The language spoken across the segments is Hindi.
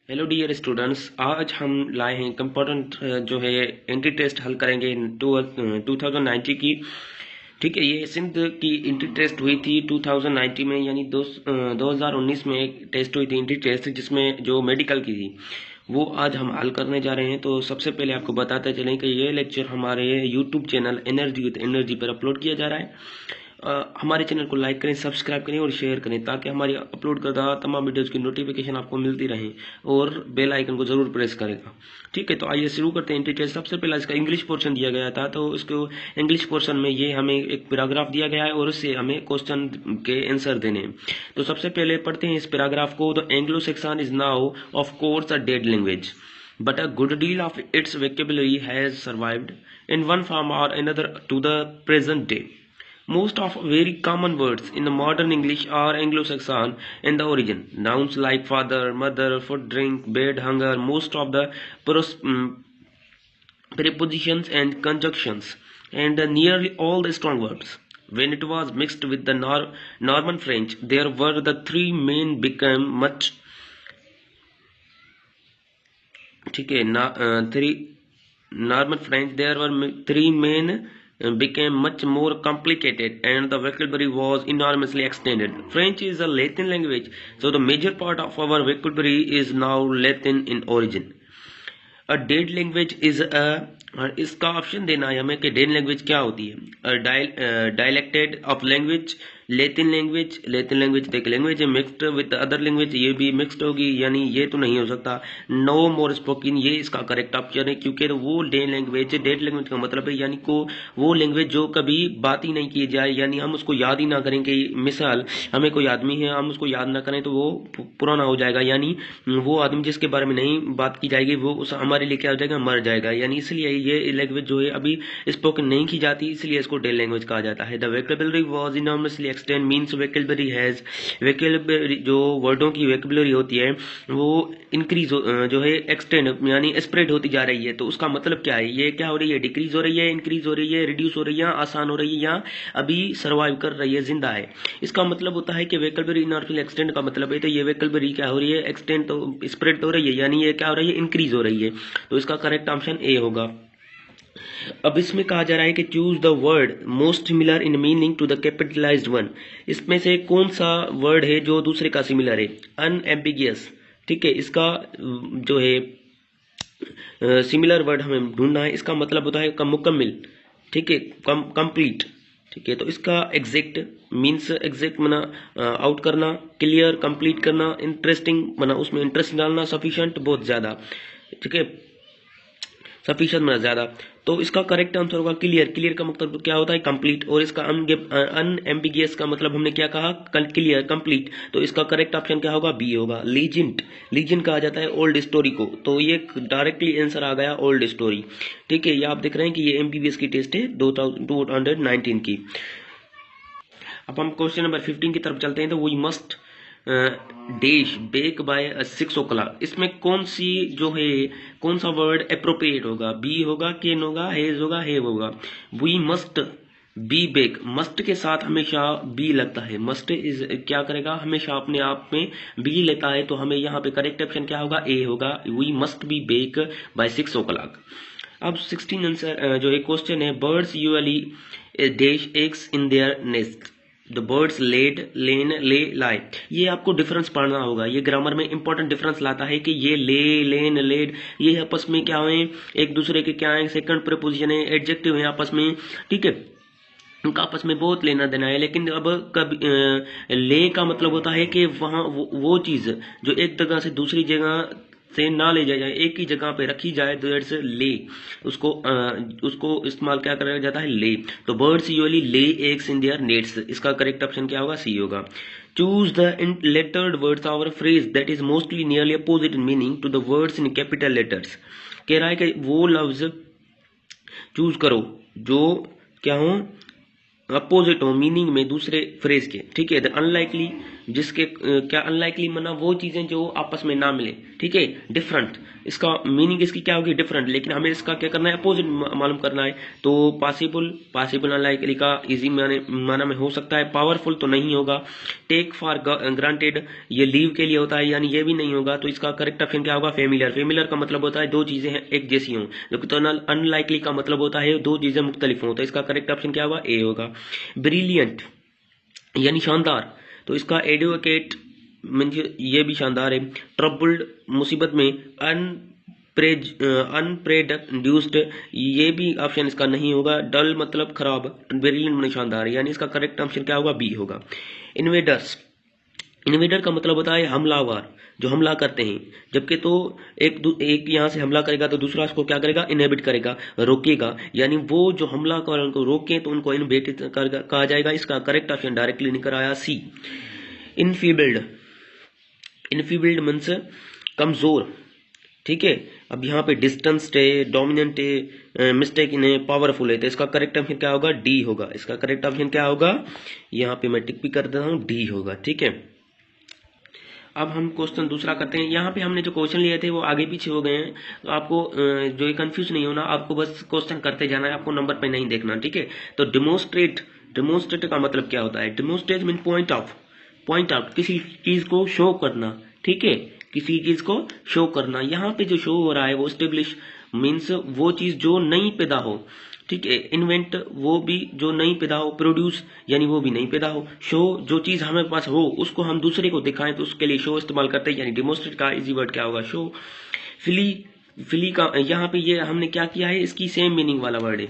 हेलो डियर स्टूडेंट्स, आज हम लाए हैं इम्पोर्टेंट जो है एंट्री टेस्ट हल करेंगे 2090 की। ठीक है, ये सिंध की एंट्री टेस्ट हुई थी 2090 में, यानी 2019 में एक टेस्ट हुई थी एंट्री टेस्ट, जिसमें जो मेडिकल की थी वो आज हम हल करने जा रहे हैं। तो सबसे पहले आपको बताते चलें कि ये लेक्चर हमारे YouTube channel energy with energy पर अपलोड किया जा रहा है। हमारे चैनल को लाइक करें, सब्सक्राइब करें और शेयर करें, ताकि हमारी अपलोड करदा तमाम वीडियोज़ की नोटिफिकेशन आपको मिलती रहे, और बेल आइकन को ज़रूर प्रेस करेगा। ठीक है, तो आइए शुरू करते हैं टीचर। सबसे पहला इसका इंग्लिश पोर्शन दिया गया था, तो इसको इंग्लिश पोर्शन में ये हमें एक पैराग्राफ दिया गया है और उससे हमें क्वेश्चन के आंसर देने हैं। तो सबसे पहले पढ़ते हैं इस पैराग्राफ को। The Anglo Saxon is now of course a dead language, but a good deal of its vocabulary has survived in one form or another to the present day. Most of very common words in the modern English are Anglo-Saxon in the origin. Nouns like father, mother, food, drink, bed, hunger, most of the prepositions and conjunctions, and nearly all the strong verbs. When it was mixed with the Norman French, there were the three main became much ठीक है ना three Norman French, there were three main became much more complicated, and the vocabulary was enormously extended. French is a Latin language, so the major part of our vocabulary is now Latin in origin. A dead language is a इसका ऑप्शन देना है हमें कि डेड लैंग्वेज क्या होती है। Dialect of language, Latin language. Latin language तो एक लैंग्वेज है, मिक्स्ड विद अदर लैंग्वेज, ये भी मिक्स्ड होगी, यानी ये तो नहीं हो सकता। नो मोर स्पोकन, ये इसका करेक्ट ऑप्शन है, क्योंकि तो वो डेड लैंग्वेज का मतलब है यानी को वो लैंग्वेज जो कभी बात ही नहीं की जाए, यानी हम उसको याद ही ना करें। कि मिसाल, हमें कोई आदमी है, हम उसको याद ना करें तो वो पुराना हो जाएगा, यानी वो आदमी जिसके बारे में नहीं बात की जाएगी वो उस हमारे लिए क्या हो जाएगा, मर जाएगा। यानी इसलिए ये लैंग्वेज जो है अभी स्पोकन नहीं की जाती, इसलिए इसको डेड लैंग्वेज कहा जाता है। The vocabulary was enormously extend means vocabulary has, vocabulary जो वर्डों की वोकैबुलरी होती है वो इंक्रीज जो है एक्सटेंड यानी स्प्रेड होती जा रही है। तो उसका मतलब क्या है, ये क्या हो रही है, डिक्रीज हो रही है, इंक्रीज हो रही है, रिड्यूस हो रही है, आसान हो रही है, या अभी सर्वाइव कर रही है, जिंदा है। इसका मतलब होता है कि वोकैबुलरी इनॉर्मसली एक्सटेंड का मतलब है तो ये वोकैबुलरी क्या हो रही है, एक्सटेंड तो स्प्रेड हो रही है, यानी ये क्या हो रही है, इंक्रीज हो रही है। तो इसका करेक्ट ऑप्शन ए होगा। अब इसमें कहा जा रहा है कि choose the word most similar in meaning to the capitalized one. इसमें से कौन सा वर्ड है जो दूसरे का सिमिलर है। अनएम्बिगियस, ठीक है, इसका जो है सिमिलर वर्ड हमें ढूंढना है। इसका मतलब होता है मुकम्मिल, ठीक है, कंप्लीट, ठीक है। तो इसका एग्जैक्ट मीन्स एग्जैक्ट मना आउट करना, क्लियर कंप्लीट करना, इंटरेस्टिंग मना उसमें इंटरेस्ट डालना, सफिशिएंट बहुत ज्यादा, ठीक है, सफिशिएंट मतलब ज्यादा। तो इसका करेक्ट आंसर होगा क्लियर। क्लियर का मतलब क्या होता है, कंप्लीट, और इसका अनएम्बिगियस का मतलब हमने क्या कहा, क्लियर कंप्लीट। तो इसका करेक्ट ऑप्शन क्या होगा, बी होगा। लीजेंट, लीजेंट कहा जाता है ओल्ड स्टोरी को, तो ये डायरेक्टली आंसर आ गया ओल्ड स्टोरी। ठीक है, ये आप देख रहे हैं कि ये एमबीबीएस की टेस्ट है 2019 की। अब हम क्वेश्चन नंबर 15 की तरफ चलते हैं। तो we must dash back by 6 o'clock, इसमें कौन सी जो है कौन सा वर्ड अप्रोप्रिएट होगा, बी होगा, केन होगा, हेज होगा, हेव होगा। We must be back, must के साथ हमेशा बी लगता है। मस्ट इज क्या करेगा, हमेशा अपने आप में बी लेता है, तो हमें यहाँ पे करेक्ट ऑप्शन क्या होगा, ए होगा। We must be back by 6 o'clock। अब 16 आंसर जो है क्वेश्चन है, birds usually dash eggs in their nest. The birds laid, lain, lay, lie. ये आपको डिफरेंस पढ़ना होगा, ये ग्रामर में इंपॉर्टेंट डिफरेंस लाता है कि ये ले, लेन, लेड, ये आपस में क्या है, एक दूसरे के क्या है, सेकंड प्रीपोजिशन है, एडजेक्टिव है आपस में, ठीक है, उनका आपस में बहुत लेना देना है। लेकिन अब कभी ले का मतलब होता है कि वहां वो चीज जो एक जगह से दूसरी जगह से ना ले जाए, एक ही जगह पे रखी जाए, तो इट्स ले, उसको इस्तेमाल क्या करा जाता है, ले। तो birds usually lay eggs in their nests, इसका करेक्ट ऑप्शन क्या होगा, सी होगा। Choose the lettered words of phrase that is mostly nearly opposite in meaning to the words in capital letters. कह रहा है कि वो लफ्ज चूज करो जो क्या हो, अपोजिट हो मीनिंग में दूसरे फ्रेज के, ठीक है। द अनलाइकली जिसके क्या अनलाइकली माना वो चीजें जो आपस में ना मिले, ठीक है, डिफरेंट, इसका मीनिंग इसकी क्या होगी, डिफरेंट, लेकिन हमें इसका क्या करना है, अपोजिट मालूम करना है। तो पॉसिबल अनलाइकली का इजी माना में हो सकता है, पावरफुल तो नहीं होगा, टेक फॉर ग्रांटेड ये लीव के लिए होता है, यानी ये भी नहीं होगा। तो इसका करेक्ट ऑप्शन क्या होगा, फेमिलियर का मतलब होता है दो चीजें हैं एक जैसी हों, जबकि तो अनलाइकली का मतलब होता है दो चीजें मुख्तलिफ हों। तो इसका करेक्ट ऑप्शन क्या होगा, ए होगा। ब्रिलियंट यानी शानदार, तो इसका एडवोकेट मीन्स ये भी शानदार है। ट्रबल्ड मुसीबत में, अनप्रेड्यूस्ड ये भी ऑप्शन इसका नहीं होगा। डल मतलब खराब, ब्रिलियंट मतलब शानदार, यानी इसका करेक्ट ऑप्शन क्या होगा, बी होगा। इन्वेडर का मतलब होता है हमलावर, जो हमला करते हैं, जबकि तो एक यहाँ से हमला करेगा तो दूसरा उसको क्या करेगा, इनहिबिट करेगा, रोकेगा, यानी वो जो हमला कर उनको रोके तो उनको इनहिबिट कहा जाएगा। इसका करेक्ट ऑप्शन डायरेक्टली निकल आया सी। इनफीबिल्ड मीन्स कमजोर, ठीक है। अब यहाँ पे डिस्टेंस है, डोमिनेंट है, मिस्टेक इन है, पावरफुल है, तो इसका करेक्ट ऑप्शन क्या होगा, डी होगा। इसका करेक्ट ऑप्शन क्या होगा, यहाँ पे मैं टिक भी कर देता हूँ, डी होगा, ठीक है। अब हम क्वेश्चन दूसरा करते हैं। यहाँ पे हमने जो क्वेश्चन लिए थे वो आगे पीछे हो गए हैं, तो आपको जो ये कंफ्यूज नहीं होना, आपको बस क्वेश्चन करते जाना है, आपको नंबर पे नहीं देखना, ठीक है। तो डिमोन्स्ट्रेट का मतलब क्या होता है, डिमोन्स्ट्रेट मीन पॉइंट आउट, किसी चीज को शो करना, ठीक है, किसी चीज को शो करना। यहाँ पे जो शो हो रहा है वो स्टेब्लिश मीन्स वो चीज जो नहीं पैदा हो, ठीक है। इन्वेंट वो भी जो नहीं पैदा हो, प्रोड्यूस यानी वो भी नहीं पैदा हो, शो जो चीज हमारे पास हो उसको हम दूसरे को दिखाएं तो उसके लिए शो इस्तेमाल करते हैं, यानी डिमोन्स्ट्रेट का इजी वर्ड क्या होगा, शो। फिली का यहाँ पे ये हमने क्या किया है, इसकी सेम मीनिंग वाला वर्ड है,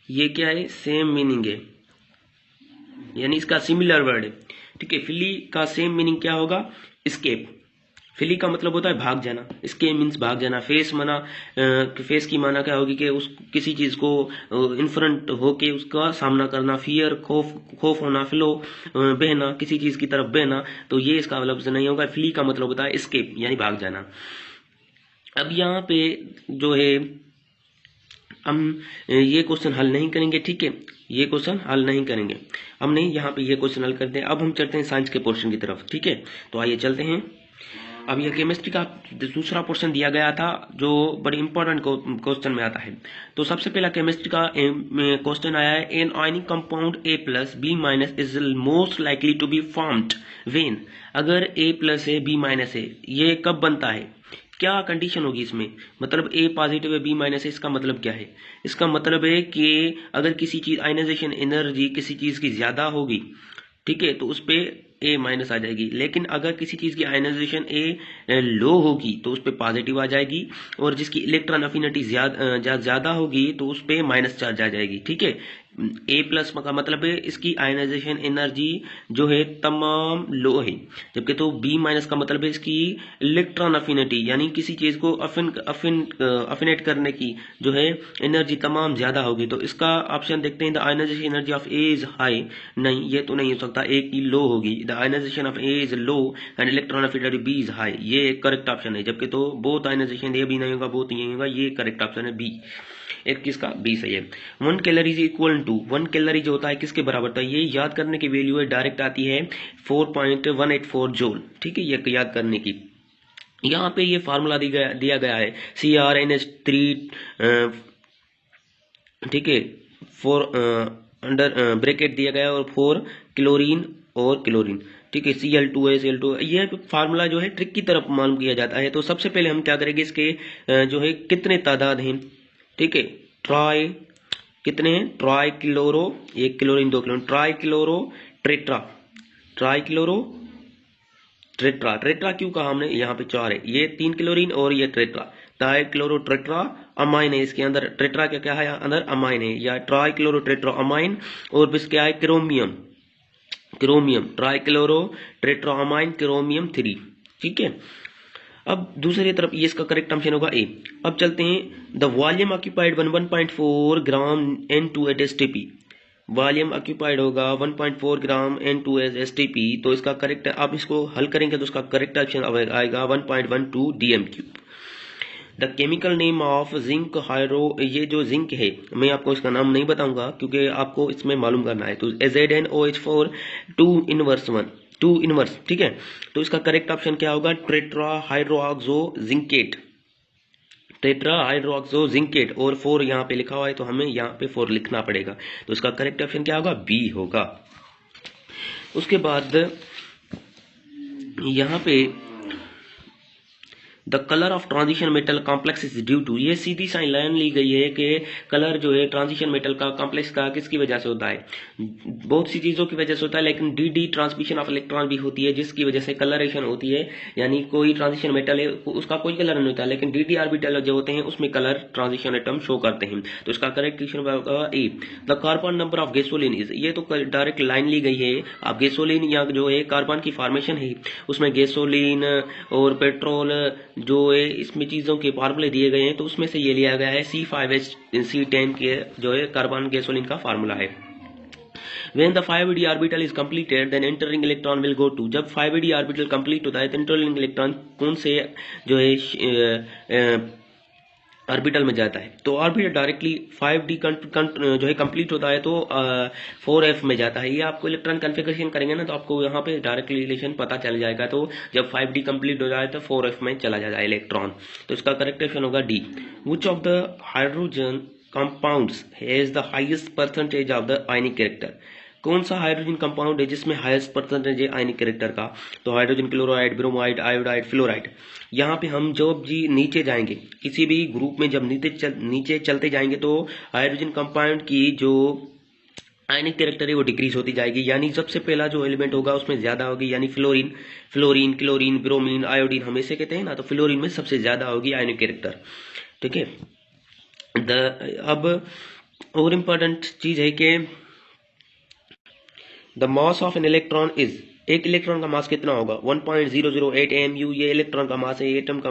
ये क्या है, सेम मीनिंग है, यानी इसका सिमिलर वर्ड है, ठीक है। फिली का सेम मीनिंग क्या होगा, स्केप। फिली का मतलब होता है भाग जाना, स्केप मीन्स भाग जाना। फेस की माना क्या होगी कि उस किसी चीज को इन फ्रंट होके उसका सामना करना, फियर खौफ होना, फ्लो बहना, किसी चीज की तरफ बहना, तो ये इसका लफ्ज नहीं होगा। फिली का मतलब होता है स्केप यानी भाग जाना। अब यहाँ पे जो है हम ये क्वेश्चन हल नहीं करेंगे, ठीक है, ये क्वेश्चन हल नहीं करेंगे, हमने यहाँ पे ये क्वेश्चन हल करते हैं। अब हम चलते हैं साइंस के पोर्शन की तरफ, ठीक है। तो आइए चलते हैं। अब यह केमिस्ट्री का दूसरा पोर्शन दिया गया था जो बड़ी इंपॉर्टेंट क्वेश्चन में आता है। तो सबसे पहला केमिस्ट्री का क्वेश्चन आया है, an ionic compound A+B- is most likely to be formed when, अगर A+ है B- है, ये कब बनता है, क्या कंडीशन होगी इसमें, मतलब A पॉजिटिव है B- है, इसका मतलब क्या है, इसका मतलब है कि अगर किसी चीज आयनाइजेशन एनर्जी किसी चीज की ज्यादा होगी, ठीक है, तो उस पे A- आ जाएगी, लेकिन अगर किसी चीज की आयनाइजेशन A लो होगी तो उस पे पॉजिटिव आ जाएगी, और जिसकी इलेक्ट्रॉन अफिनिटी ज्यादा होगी तो उस पे माइनस चार्ज आ जाएगी, ठीक है। A+ का मतलब है इसकी आयनाइजेशन एनर्जी जो है तमाम लो है, जबकि तो B- का मतलब है इसकी इलेक्ट्रॉन अफिनिटी यानी किसी चीज को अफिनेट करने की जो है एनर्जी तमाम ज्यादा होगी। तो इसका ऑप्शन देखते हैं, the ionization energy of A is high, नहीं ये तो नहीं हो सकता, A की लो होगी। The ionization of A is low and electron affinity B is high, ये करेक्ट ऑप्शन है, जबकि तो बोथ आयनाइजेशन A भी नहीं होगा, बोथ ये होगा, ये करेक्ट ऑप्शन है बी। एक किसका, बी सही है। 1 calorie is equal to, 1 calorie जो होता है किसके बराबर होता है, ये याद करने की वैल्यू है, डायरेक्ट आती है 4.184 जूल, ठीक है, ये याद करने की। यहाँ पे ये फार्मूला दिया गया है CrNH3, ठीक है, 4 अंडर ब्रैकेट दिया गया है, और 4 क्लोरीन, ठीक है, Cl2 ये फार्मूला जो है ट्रिक की तरफ मालूम किया जाता है। तो सबसे पहले हम क्या करेंगे, इसके जो है कितने तादाद हैं, ठीक है, कितने हैं, try chloro, 1 chlorine 2 chlorine, try chloro tetra क्यों कहा हमने, यहाँ पे 4 है, ये 3 क्लोरीन और ये tetra, try chloro tetra amine है, इसके अंदर ट्रेट्रा क्या है, अंदर अमाइन है, या ट्राई क्लोरो ट्रेट्रा अमाइन, और इसके आए chromium, try chloro tetra amine chromium 3, ठीक है। अब दूसरी तरफ ये इसका करेक्ट ऑप्शन होगा ए। अब चलते हैं, the volume occupied 1.4 gram N2 at STP, volume occupied होगा 1.4 ग्राम N2 एट STP, तो इसका करेक्ट, आप इसको हल करेंगे तो इसका करेक्ट ऑप्शन आएगा 1.12 dm3। The chemical name of zinc hydro, ये जो जिंक है मैं आपको इसका नाम नहीं बताऊंगा क्योंकि आपको इसमें मालूम करना है। तो ZnOH4 2 इनवर्स 1, 2 इनवर्स, ठीक है। तो इसका करेक्ट ऑप्शन क्या होगा, टेट्राहाइड्रोक्सोजिंकेट, टेट्राहाइड्रोक्सोजिंकेट। और 4 यहाँ पे लिखा हुआ है तो हमें यहाँ पे 4 लिखना पड़ेगा, तो इसका करेक्ट ऑप्शन क्या होगा, बी होगा। उसके बाद यहाँ पे the colour of transition metal complex is due to, ये सीधी सी लाइन ली गई है कि कलर जो है ट्रांजिशन मेटल का कॉम्प्लेक्स का किसकी वजह से होता है, बहुत सी चीजों की वजह से होता है, लेकिन डी ट्रांसमिशन ऑफ इलेक्ट्रॉन भी होती है जिसकी वजह से कलरेशन होती है। यानी कोई ट्रांजिशन मेटल है उसका कोई कलर नहीं होता, लेकिन डी ऑर्बिटल जो होते हैं उसमें कलर ट्रांजिशन एटम शो करते हैं। तो इसका करेक्ट ऑप्शन होगा A. The carbon number of gasoline is, ये तो डायरेक्ट लाइन ली गई है। आप गैसोलीन या जो है कार्बन की फॉर्मेशन है उसमें गैसोलीन और पेट्रोल जो है इसमें चीजों के फार्मूले दिए गए हैं, तो उसमें से ये लिया गया है C5H10 के जो है कार्बन गैसोलीन का फार्मूला है। When the 5d orbital is completed, then entering electron will go to, जब 5d orbital complete होता है तो entering electron कौन से जो है ऑर्बिटल में जाता है, तो ऑर्बिटल डायरेक्टली 5d जो है कंप्लीट होता है तो 4f में जाता है। ये आपको इलेक्ट्रॉन कन्फिगरेशन करेंगे ना तो आपको यहाँ पे डायरेक्ट रिलेशन पता चल जाएगा। तो जब 5d कंप्लीट हो जाए तो 4f में चला जाता है इलेक्ट्रॉन, तो इसका करेक्ट ऑप्शन होगा D. Which of the hydrogen compounds has the highest percentage of the ionic character, कौन सा हाइड्रोजन कंपाउंड है जिसमें हाईएस्ट परसेंटेज है आयनिक कैरेक्टर का, तो hydrogen chloride, bromide, iodide, fluoride. यहाँ पे हम जब जी नीचे जाएंगे किसी भी ग्रुप में, जब नीचे चलते जाएंगे तो हाइड्रोजन कंपाउंड की जो आयनिक कैरेक्टर है वो डिक्रीज होती जाएगी। यानी सबसे पहला जो एलिमेंट होगा उसमें ज्यादा होगी, यानी फ्लोरीन, क्लोरीन, ब्रोमीन, आयोडीन हम इसे कहते हैं ना, तो फ्लोरीन में सबसे ज्यादा होगी आयनिक कैरेक्टर, ठीक है। अब और इम्पोर्टेंट चीज है कि the mass of an electron is, एक इलेक्ट्रॉन का मास कितना होगा, 1.008 AMU, ये इलेक्ट्रॉन का मास है, एटम का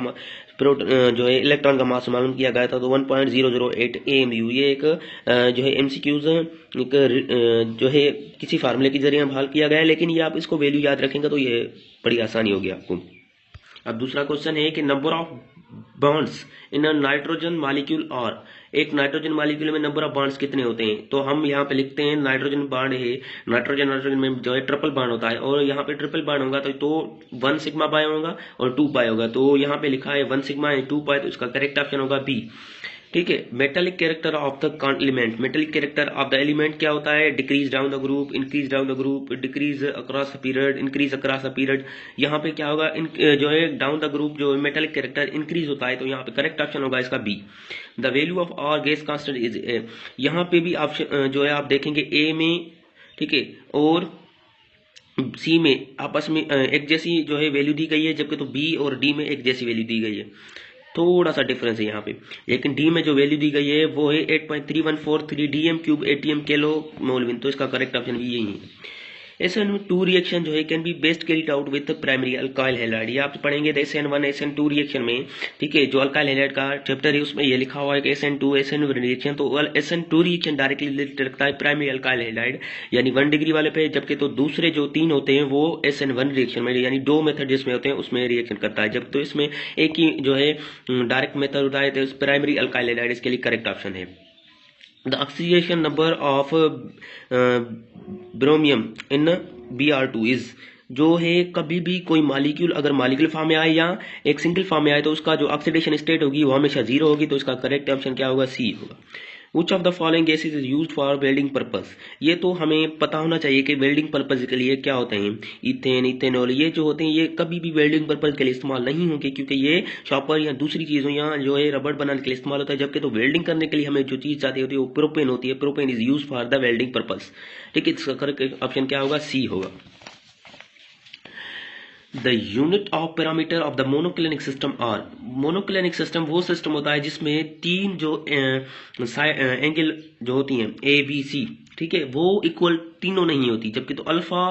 जो है इलेक्ट्रॉन का मास मालूम किया गया था तो 1.008 AMU। ये एक जो है MCQs एक जो है किसी फार्मूले के जरिए हल किया गया है, लेकिन ये आप इसको वैल्यू याद रखेंगे तो ये बड़ी आसानी होगी आपको। अब दूसरा क्वेश्चन है कि number of bonds in a nitrogen molecule, और एक नाइट्रोजन मॉलिक्यूल में नंबर ऑफ बॉन्ड्स कितने होते हैं, तो हम यहाँ पे लिखते हैं नाइट्रोजन बॉन्ड है, नाइट्रोजन में जो है ट्रिपल बॉन्ड होता है, और यहाँ पे ट्रिपल बॉन्ड होगा तो 1 सिग्मा बाय होगा और 2 पाई होगा, तो यहाँ पे लिखा है 1 सिग्मा एंड 2 पाई, तो इसका करेक्ट ऑप्शन होगा बी, ठीक है। Metallic character of the element, metallic character of the element क्या होता है, decrease down the group, increase down the group, decrease across period, increase across period. यहाँ पे क्या होगा, जो है डाउन द ग्रुप जो मेटेलिक कैरेक्टर इंक्रीज होता है, तो यहाँ पे करेक्ट ऑप्शन होगा इसका B. The value of our gas constant is, यहाँ पे भी ऑप्शन जो है आप देखेंगे ए में, ठीक है, और सी में आपस में एक जैसी जो है वैल्यू दी गई है, जबकि तो बी और डी में एक जैसी वैल्यू दी गई है, थोड़ा सा डिफरेंस है यहाँ पे, लेकिन डी में जो वैल्यू दी गई है वो है 8.3143 DM³ ATM किलो मोलविन, तो इसका करेक्ट ऑप्शन भी यही है। SN2 रिएक्शन जो है can be best carried out with primary alkyl halide, ये आप पढ़ेंगे तो SN1 SN2 रिएक्शन में, ठीक है, जो अल्काइल हैलाइड का चैप्टर है उसमें ये लिखा हुआ है कि SN2 SN1 रिएक्शन, तो SN2 रिएक्शन डायरेक्टली रिलेटेड रखता है प्राइमरी अल्काइल हैलाइड यानी 1 डिग्री वाले पे, जबकि तो दूसरे जो 3 होते हैं वो SN1 रिएक्शन में, यानी 2 मेथड जिसमें होते हैं उसमें रिएक्शन करता है, जब तो इसमें एक ही जो है डायरेक्ट मेथड होता है, तो प्राइमरी अल्काइल हैलाइड इसके लिए करेक्ट ऑप्शन है। The oxidation number of ब्रोमियम in Br2 is, जो है कभी भी कोई मॉलिक्यूल अगर मॉलिक्यूल फॉर्म में आए या एक सिंगल फॉर्म में आए तो उसका जो ऑक्सीडेशन स्टेट होगी वो हमेशा 0 होगी, तो इसका करेक्ट ऑप्शन क्या होगा, सी होगा। Which of the following gases is used for welding purpose, ये तो हमें पता होना चाहिए कि वेल्डिंग पर्पज के लिए क्या होते हैं, इथेन, इथेनॉल, ये जो होते हैं ये कभी भी वेल्डिंग पर्पज के लिए इस्तेमाल नहीं होंगे, क्योंकि ये शॉपर या दूसरी चीजों या जो है रबड़ बनाने के लिए इस्तेमाल होता है, जबकि तो वेल्डिंग करने के लिए हमें जो चीज चाहिए होती है वो प्रोपेन होती है, propane is use for the welding purpose, ठीक है, इसका करेक्ट ऑप्शन क्या होगा, सी होगा। The unit of parameter of the monoclinic system are, monoclinic system वो सिस्टम होता है जिसमें 3 जो एंगल जो होती हैं ABC, ठीक है, वो इक्वल तीनों नहीं होती, जबकि तो अल्फा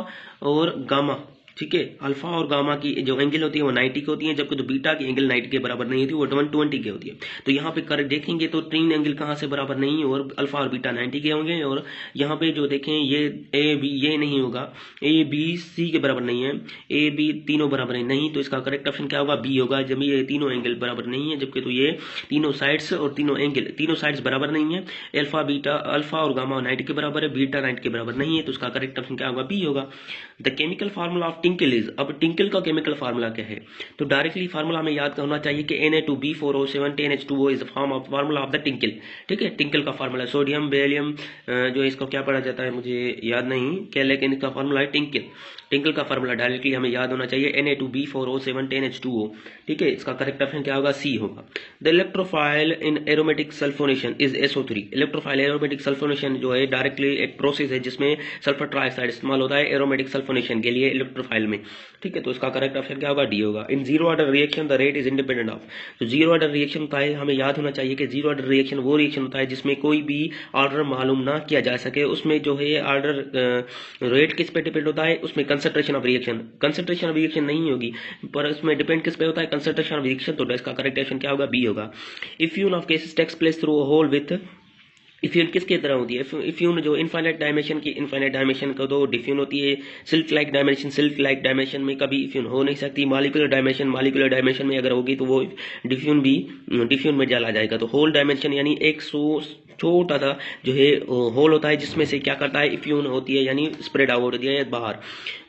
और गामा, ठीक है, अल्फा और गामा की जो एंगल होती है वो 90 की होती है, जबकि तो बीटा की एंगल 90 के बराबर नहीं होती, वो 120 की होती है। तो यहाँ पे कर देखेंगे तो 3 एंगल कहाँ से बराबर नहीं, और अल्फा और बीटा 90 के होंगे, और यहाँ पे जो देखें ये AB ये नहीं होगा, ABC के बराबर नहीं है, AB तीनों बराबर नहीं, तो इसका करेक्ट ऑप्शन क्या होगा, बी होगा, जब ये तीनों एंगल बराबर नहीं है, जबकि तो ये तीनों साइड्स और तीनों एंगल तीनों साइड्स बराबर नहीं है, अल्फा और गामा 90 के बराबर है, बीटा 90 के बराबर नहीं है, तो उसका करेक्ट ऑप्शन क्या होगा, बी होगा। The chemical formula of tinkle is, अब टिंकल का केमिकल फार्मूला क्या है, तो डायरेक्टली फार्मूला हमें याद करना चाहिए कि Na2B4O7 10H2O is form of formula of the tinkle. ठीक है, टिंकल का फार्मूला सोडियम बेरिलियम जो इसको क्या पढ़ा जाता है मुझे याद नहीं क्या, लेकिन इसका फार्मूला है टिंकल। टिंकल का फार्मूला डायरेक्टली हमें याद होना चाहिए Na2B4O7 10H2O। ठीक है, इसका करेक्ट ऑप्शन क्या होगा, सी होगा। The electrophile in aromatic sulphonation is SO3। Electrophile aromatic sulphonation जो है डायरेक्टली एक प्रोसेस है जिसमें सल्फर ट्राइऑक्साइड इस्तेमाल होता है एरोमेटिक सल्फोनेशन के लिए इलेक्ट्रोफाइल में। ठीक है, तो इसका करेक्ट ऑप्शन क्या होगा, डी होगा। In zero order reaction the rate is independent of, तो जीरो ऑर्डर रिएक्शन होता है, हमें याद होना चाहिए कि जीरो ऑर्डर रिएक्शन वो रिएक्शन होता है जिसमें कोई भी ऑर्डर मालूम ना किया जा सके। उसमें जो है ऑर्डर रेट किस पे डिपेंड होता है, उसमें कंसंट्रेशन ऑफ रिएक्शन नहीं होगी, पर उसमें डिपेंड किस पे होता है, कंसंट्रेशन ऑफ रिएक्शन। तो इसका करेक्ट ऑप्शन क्या होगा, बी होगा। Effusion of gases takes place through a hole with, effusion किसके तरह होती है, इफ्यून जो इनफाइनाइट डायमेंशन का तो डिफ्यून होती है। सिल्क लाइक डायमेंशन में कभी इफ्यून हो नहीं सकती। मॉलिक्यूलर डायमेंशन में अगर होगी तो वो डिफ्यून में जला जाएगा। तो होल डायमेंशन यानी एक छोटा सा जो है होल होता है जिसमें से क्या करता है, इफ्यून होती है यानी स्प्रेड आउट होती है बाहर।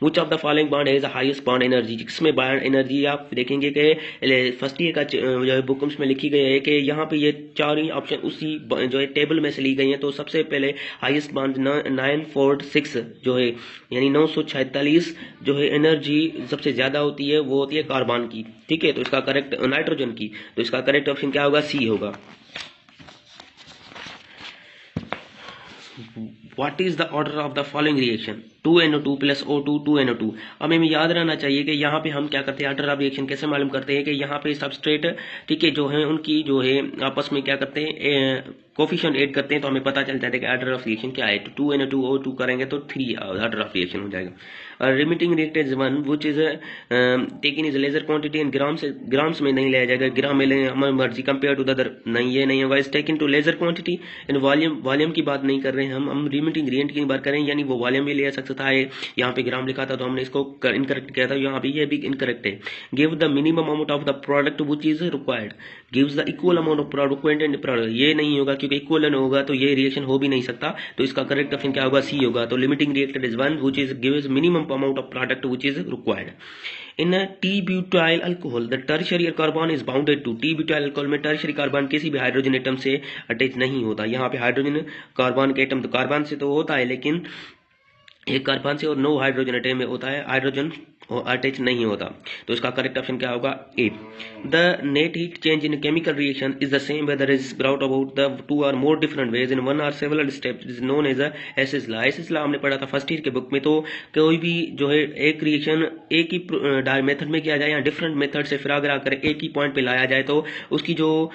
Which of the following bond has the highest bond energy, जिसमें बॉन्ड एनर्जी आप देखेंगे कि फर्स्ट ईयर का जो है बुक्स में लिखी गई है कि यहाँ पे ये चार ही ऑप्शन उसी जो है टेबल में से ली गई है। तो सबसे पहले हाईएस्ट बॉन्ड 946 जो है यानी 946 जो है एनर्जी सबसे ज्यादा होती है, वो होती है कार्बन की। ठीक है, तो इसका करेक्ट नाइट्रोजन की, तो इसका करेक्ट ऑप्शन क्या होगा, सी होगा। What is the order of the following reaction? 2NO2 plus O2 2NO2। अब हमें याद रहना चाहिए कि यहाँ पे हम क्या करते हैं, ऑर्डर ऑफ रिएक्शन कैसे मालूम करते हैं कि यहाँ पे सबस्ट्रेट ठीक है जो है उनकी जो है आपस में क्या करते हैं, कोफिशिएंट ऐड करते हैं, तो हमें पता चल जाता है कि ऑर्डर ऑफ रिएक्शन क्या है। तो 2NO2O2 करेंगे तो 3 ऑर्डर ऑफ रिएक्शन हो जाएगा। Limiting reactant is 1 which is taken is lesser quantity in grams में नहीं लिया जाएगा, ग्राम में लें हमारी मर्जी, कंपेयर टू द अदर नहीं, ये नहीं है। Wise taken to lesser quantity in volume की बात नहीं कर रहे हैं हम रिमिटिंग रिएक्टेंट की बात करें, यानी वो वॉल्यूम भी ले सकता है। यहाँ पे ग्राम लिखा था तो हमने इसको इनकरेक्ट किया था, यहाँ पे ये भी इनकरेक्ट है। Give the minimum amount of the product which is required, gives the equal amount of product and product, ये नहीं होगा क्योंकि इक्वल होगा तो ये रिएक्शन हो भी नहीं सकता। तो इसका करेक्ट ऑप्शन क्या होगा, सी होगा। तो limiting reactant is 1 which is gives minimum amount of product which is required. In T-butyl alcohol the tertiary carbon is bounded to, T-butyl alcohol में टर्शियरी कार्बन किसी भी हाइड्रोजन एटम से अटैच नहीं होता। यहाँ पे हाइड्रोजन कार्बन के एटम तो कार्बन से तो होता है, लेकिन एक कार्बन से और 9 हाइड्रोजन एटम में होता है, हाइड्रोजन अटैच नहीं होता। तो इसका करेक्ट ऑप्शन क्या होगा, A. The net heat change in chemical reaction is the same whether is brought about the 2 or more different ways in 1 or several steps is known as Hess's law. Hess's law हमने पढ़ा था फर्स्ट ईयर के बुक में। तो कोई भी जो है एक रिएक्शन एक ही मेथड में किया जाए या डिफरेंट मेथड से फिर अगर आकर एक ही पॉइंट पे लाया जाए तो उसकी जो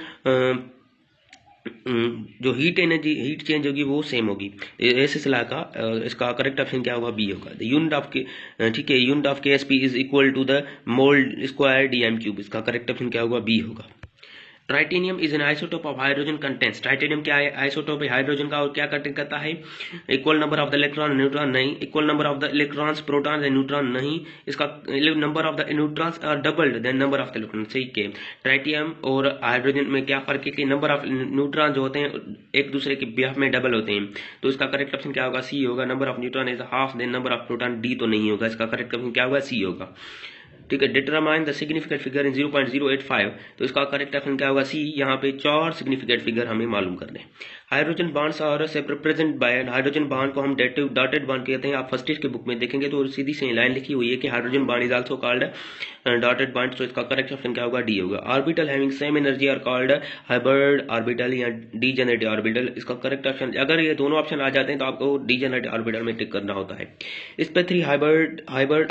हीट चेंज होगी वो सेम होगी। एसिस लॉ का इसका करेक्ट ऑप्शन क्या होगा, बी होगा। द यूनिट ऑफ के ठीक है unit of KSP is equal to the mole square DM3। इसका करेक्ट ऑप्शन क्या होगा, बी होगा। Tritium is an isotope of hydrogen contents, tritium क्या है, आइसोटोप है हाइड्रोजन का, और क्या कंटेंट करता है, equal number of the electron neutron नहीं, equal number of the electrons protons and neutron नहीं, इसका number of the neutrons are doubled than number of the electron. सही के ट्राइटियम और हाइड्रोजन में क्या फर्क है कि नंबर ऑफ न्यूट्रॉन जो होते हैं एक दूसरे के बिहाफ में डबल होते हैं। तो इसका करेक्ट ऑप्शन क्या होगा, सी होगा। Number of neutron is half than number of proton, D तो नहीं होगा। इसका करेक्ट ऑप्शन क्या होगा, सी होगा। ठीक है, determine the significant figure in 0.085। तो इसका करेक्ट ऑप्शन क्या होगा, सी। यहाँ पे 4 सिग्निफिकेंट फिगर हमें मालूम करने। Hydrogen bonds are represent by, hydrogen bond को हम डॉटेड बॉन्ड कहते हैं। आप फर्स्ट ईयर के बुक में देखेंगे तो सीधी सी लाइन लिखी हुई है कि hydrogen bond is also called dotted bond. तो इसका करेक्ट ऑप्शन क्या होगा, डी होगा। Orbital having same energy are called hybrid orbital या डीजेनरेट ऑर्बिटल। इसका करेक्ट ऑप्शन, अगर ये दोनों ऑप्शन आ जाते हैं तो आपको डीजेनरेट ऑर्बिटल में टिक करना होता है। इस पे 3 hybrid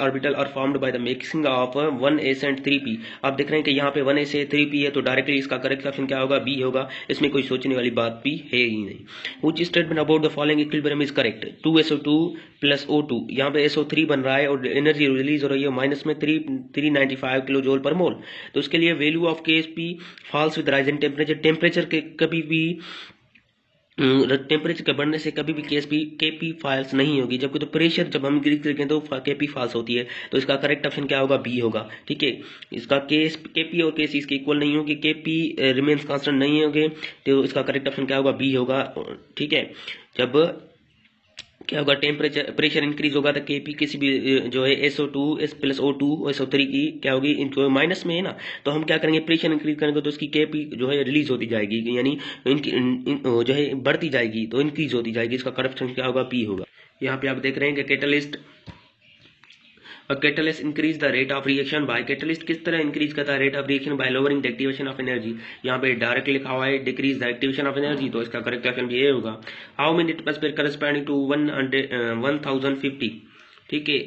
orbital are formed by the mixing of 1s and 3p। आप देख रहे हैं कि यहाँ पे 1s से 3p है, तो डायरेक्टली इसका करेक्ट ऑप्शन क्या होगा, बी होगा। इसमें कोई सोचने वाली बात भी है ही नहीं। Which statement about the following equilibrium is correct? 2SO2 plus O2, यहाँ पे SO3 बन रहा है और एनर्जी रिलीज हो रही है माइनस में 395 किलो जूल पर मोल। तो इसके लिए value of KSP falls with rising temperature. Temperature के कभी भी टेम्परेचर के बढ़ने से कभी भी KP फॉल्स नहीं होगी, जबकि तो प्रेशर जब हम इंक्रीज करेंगे तो KP फॉल्स होती है। तो इसका करेक्ट ऑप्शन क्या होगा, बी होगा। ठीक है, इसका KP और KC इसके इक्वल नहीं होगी, KP रिमेन्स कांस्टेंट नहीं होंगे, तो इसका करेक्ट ऑप्शन क्या होगा, बी होगा। ठीक है, जब क्या होगा, टेम्परेचर प्रेशर इंक्रीज होगा तो केपी किसी भी जो है SO2 S plus O2 SO3 की क्या होगी, इनको माइनस में है ना, तो हम क्या करेंगे, प्रेशर इंक्रीज करेंगे तो उसकी केपी जो है रिलीज होती जाएगी, यानी इनकी जो है बढ़ती जाएगी, तो इंक्रीज होती जाएगी, इसका करप्शन क्या होगा, P होगा। यहाँ पे आप देख रहे हैं कि catalyst catalyst increase the rate of reaction by, catalyst किस तरह इंक्रीज करता है rate of reaction by lowering the activation of energy. यहाँ पे डायरेक्ट लिखा हुआ है decrease the activation of energy, तो इसका करेक्ट ऑप्शन भी ये होगा। How many atmosphere corresponding to 1050, ठीक है,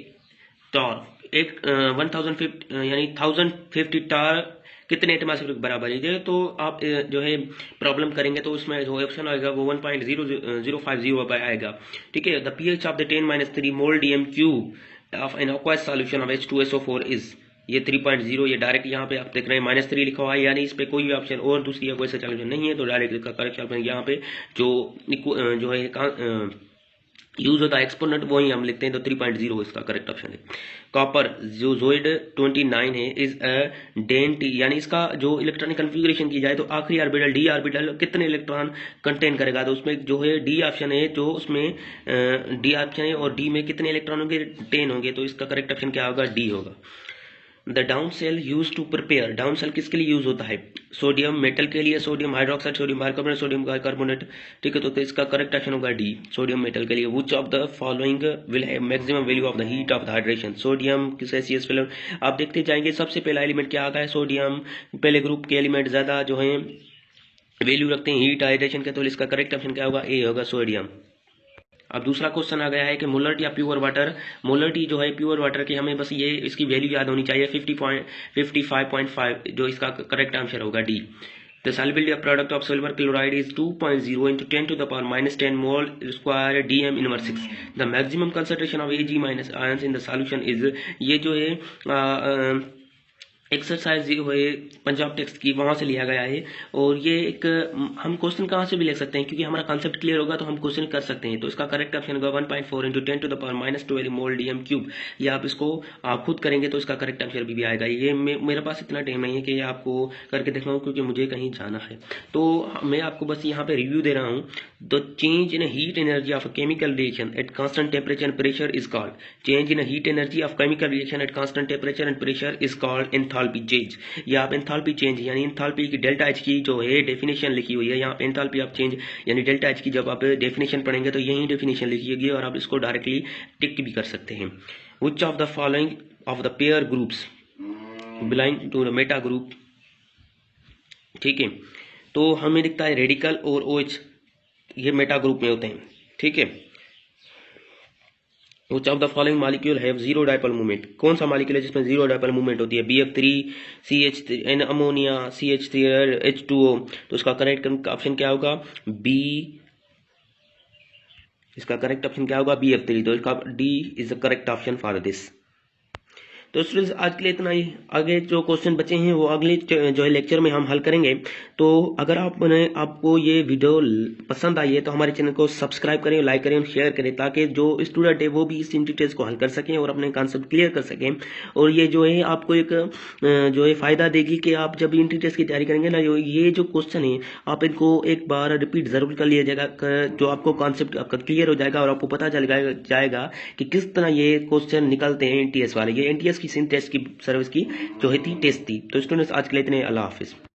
टॉर एक 1050 यानी 1050 टॉर कितने एटमॉस्फेयर के बराबर है। तो आप जो है प्रॉब्लम करेंगे तो उसमें जो ऑप्शन आएगा वो 1.0050 पे आएगा, ठीक है। The pH of the 10-3 mole DM³ of an aqueous solution of H2SO4 is, ये 3.0, ये डायरेक्ट यहाँ पे आप देख रहे हैं -3 लिखा हुआ है, यानी इस पे कोई भी ऑप्शन और दूसरी कोई सा सॉल्यूशन नहीं है, तो डायरेक्ट इसका करेक्ट ऑप्शन यहाँ पे जो है यूज होता है एक्सपोनेंट, वही हम लिखते हैं, तो 3.0 इसका करेक्ट ऑप्शन है। कॉपर जो जोइड 29 है इज अ डेंट, यानी इसका जो इलेक्ट्रॉनिक कन्फिग्रेशन की जाए तो आखिरी ऑर्बिटल D ऑर्बिटल कितने इलेक्ट्रॉन कंटेन करेगा, तो उसमें जो है D ऑप्शन है, जो उसमें D ऑप्शन है और D में कितने इलेक्ट्रॉन होंगे, 10 होंगे, तो इसका करेक्ट ऑप्शन क्या होगा, D होगा। The down cell use to prepare, down cell किसके लिए यूज होता है, सोडियम मेटल के लिए, sodium hydroxide, sodium bicarbonate, sodium bicarbonate, ठीक है, तो इसका करेक्ट ऑप्शन होगा D, सोडियम मेटल के लिए। Which of the following will have maximum value of the heat of the hydration, sodium calcium film, आप देखते जाएंगे सबसे पहला एलिमेंट क्या आता है, सोडियम, पहले ग्रुप के एलिमेंट ज्यादा जो है वैल्यू रखते हैं हीट हाइड्रेशन के, तो इसका करेक्ट ऑप्शन क्या होगा, A होगा, सोडियम। अब दूसरा क्वेश्चन आ गया है कि मोलरिटी या प्योर वाटर, मोलरिटी जो है प्योर वाटर की, हमें बस ये इसकी वैल्यू याद होनी चाहिए 55.5, जो इसका करेक्ट आंसर होगा D। The solubility of product of silver chloride is 2.0 into 10 to the power -10 mole square DM inverse 6. The maximum concentration of Ag minus ions in the solution is, ये जो है एक्सरसाइज जो है पंजाब टेक्स्ट की वहां से लिया गया है, और ये एक हम क्वेश्चन कहाँ से भी लिख सकते हैं, क्योंकि हमारा कॉन्सेप्ट क्लियर होगा तो हम क्वेश्चन कर सकते हैं, तो इसका करेक्ट ऑप्शन होगा 1.4 into 10 to the power -12 mole DM³। ये आप इसको आप खुद करेंगे तो इसका करेक्ट आंसर भी आएगा। ये मेरे पास इतना टाइम नहीं है कि आपको करके दिखाऊं, क्योंकि मुझे कहीं जाना है, तो मैं आपको बस यहाँ पे रिव्यू दे रहा हूँ। The change in heat energy of chemical reaction at constant temperature and pressure is called, change in heat energy of chemical reaction at constant temperature and pressure is called enthalpy change. या आप एंथैल्पी चेंज यानी एंथैल्पी की डेल्टा एच की जो है डेफिनेशन लिखी हुई है, यहाँ पे एंथैल्पी ऑफ चेंज यानी डेल्टा एच की जब आप डेफिनेशन पढ़ेंगे तो यही डेफिनेशन लिखी होगी, और आप इसको डायरेक्टली टिक भी कर सकते हैं। Which of the following of the pair groups belong to the meta group, ठीक है, तो हमें दिखता है रेडिकल और OH ये मेटा ग्रुप में होते हैं, ठीक है। Which of the following molecule have zero dipole moment, कौन सा मॉलिक्यूल है जिसमें जीरो डाइपोल मूवमेंट होती है, BF3 CH3 ammonia CH3 H2O, तो इसका करेक्ट ऑप्शन क्या होगा, B, इसका करेक्ट ऑप्शन क्या होगा, BF3, तो इसका D is the correct option for this. तो स्टूडेंट्स आज के लिए इतना ही, आगे जो क्वेश्चन बचे हैं वो अगले जो है लेक्चर में हम हल करेंगे। तो अगर आपको ये वीडियो पसंद आई है तो हमारे चैनल को सब्सक्राइब करें, लाइक करें और शेयर करें, ताकि जो स्टूडेंट है वो भी इस इंटीटेल्स को हल कर सकें और अपने कॉन्सेप्ट क्लियर कर सकें। और ये जो है आपको एक जो है फायदा देगी कि आप जब इंटीटेल्स की तैयारी करेंगे ना, ये जो क्वेश्चन है आप इनको एक बार रिपीट जरूर कर लिया जाएगा, जो आपको कॉन्सेप्ट आपका क्लियर हो जाएगा और आपको पता चल जाएगा कि किस तरह ये क्वेश्चन निकलते हैं NTS वाले। ये NTS की सिंथ टेस्ट की सर्विस की जो है थी टेस्ट थी। तो स्टूडेंट्स आज के लिए इतने, अल्लाह हाफिज।